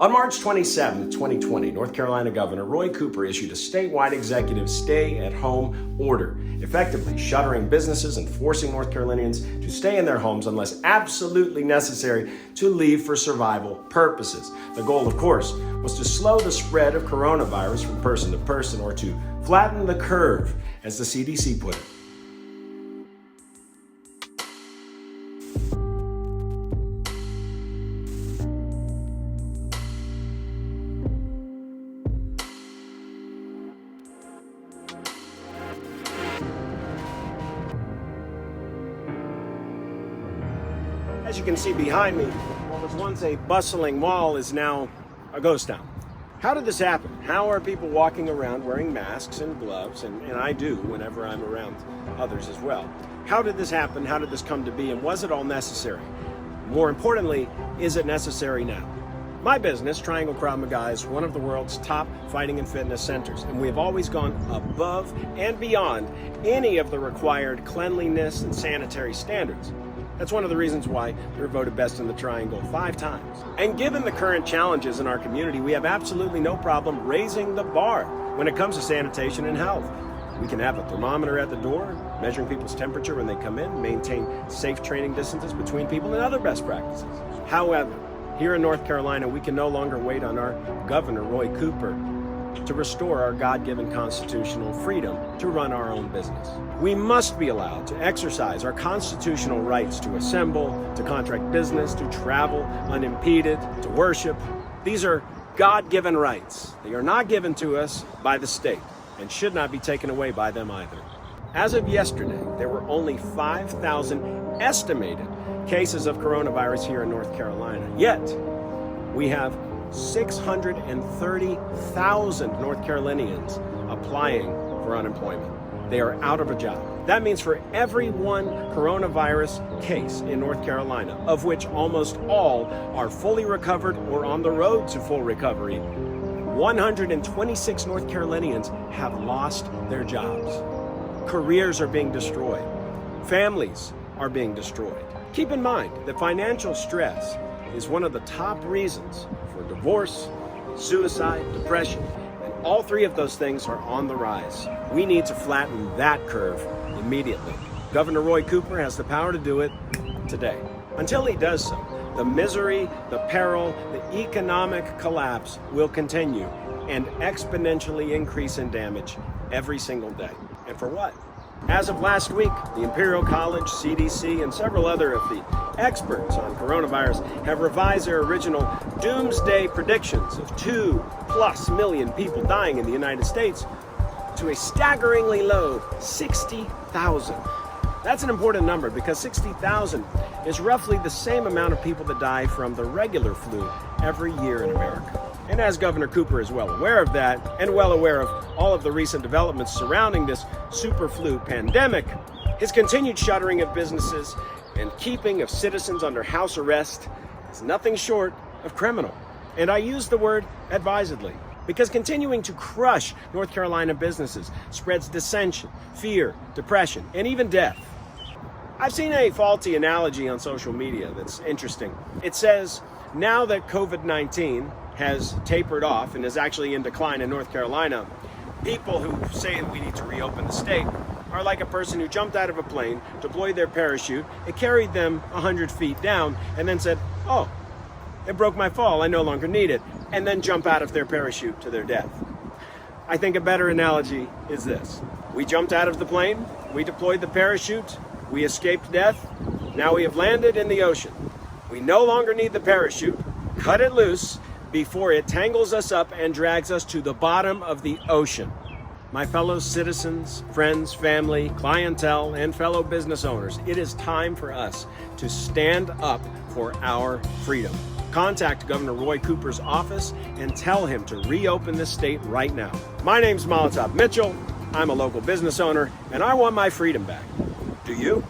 On March 27, 2020, North Carolina Governor Roy Cooper issued a statewide executive stay-at-home order, effectively shuttering businesses and forcing North Carolinians to stay in their homes unless absolutely necessary to leave for survival purposes. The goal, of course, was to slow the spread of coronavirus from person to person, or to flatten the curve, as the CDC put it. As you can see behind me, what was once a bustling mall is now a ghost town. How did this happen? How are people walking around wearing masks and gloves? And I do whenever I'm around others as well. How did this happen? How did this come to be? And was it all necessary? More importantly, is it necessary now? My business, Triangle Krav Maga, is one of the world's top fighting and fitness centers, and we have always gone above and beyond any of the required cleanliness and sanitary standards. That's one of the reasons why we were voted best in the Triangle 5 times. And given the current challenges in our community, we have absolutely no problem raising the bar when it comes to sanitation and health. We can have a thermometer at the door, measuring people's temperature when they come in, maintain safe training distances between people, and other best practices. However, here in North Carolina, we can no longer wait on our Governor, Roy Cooper, to restore our God-given constitutional freedom to run our own business. We must be allowed to exercise our constitutional rights to assemble, to contract business, to travel unimpeded, to worship. These are God-given rights. They are not given to us by the state and should not be taken away by them either. As of yesterday, there were only 5,000 estimated cases of coronavirus here in North Carolina. Yet, we have 630,000 North Carolinians applying for unemployment. They are out of a job. That means for every one coronavirus case in North Carolina, of which almost all are fully recovered or on the road to full recovery, 126 North Carolinians have lost their jobs. Careers are being destroyed. Families are being destroyed. Keep in mind that financial stress is one of the top reasons for divorce, suicide, depression, and all three of those things are on the rise. We need to flatten that curve immediately. Governor Roy Cooper has the power to do it today. Until he does so, the misery, the peril, the economic collapse will continue and exponentially increase in damage every single day. And for what? As of last week, the Imperial College, CDC, and several other of the experts on coronavirus have revised their original doomsday predictions of 2+ million people dying in the United States to a staggeringly low 60,000. That's an important number because 60,000 is roughly the same amount of people that die from the regular flu every year in America. And as Governor Cooper is well aware of that, and well aware of all of the recent developments surrounding this super flu pandemic, his continued shuttering of businesses and keeping of citizens under house arrest is nothing short of criminal. And I use the word advisedly, because continuing to crush North Carolina businesses spreads dissension, fear, depression, and even death. I've seen a faulty analogy on social media that's interesting. It says, now that COVID-19 has tapered off and is actually in decline in North Carolina, people who say that we need to reopen the state are like a person who jumped out of a plane, deployed their parachute, it carried them 100 feet down, and then said, oh, it broke my fall, I no longer need it, and then jump out of their parachute to their death. I think a better analogy is this. We jumped out of the plane, we deployed the parachute, we escaped death, now we have landed in the ocean. We no longer need the parachute, cut it loose before it tangles us up and drags us to the bottom of the ocean. My fellow citizens, friends, family, clientele, and fellow business owners, it is time for us to stand up for our freedom. Contact Governor Roy Cooper's office and tell him to reopen this state right now. My name's Molotov Mitchell. I'm a local business owner, and I want my freedom back. Do you?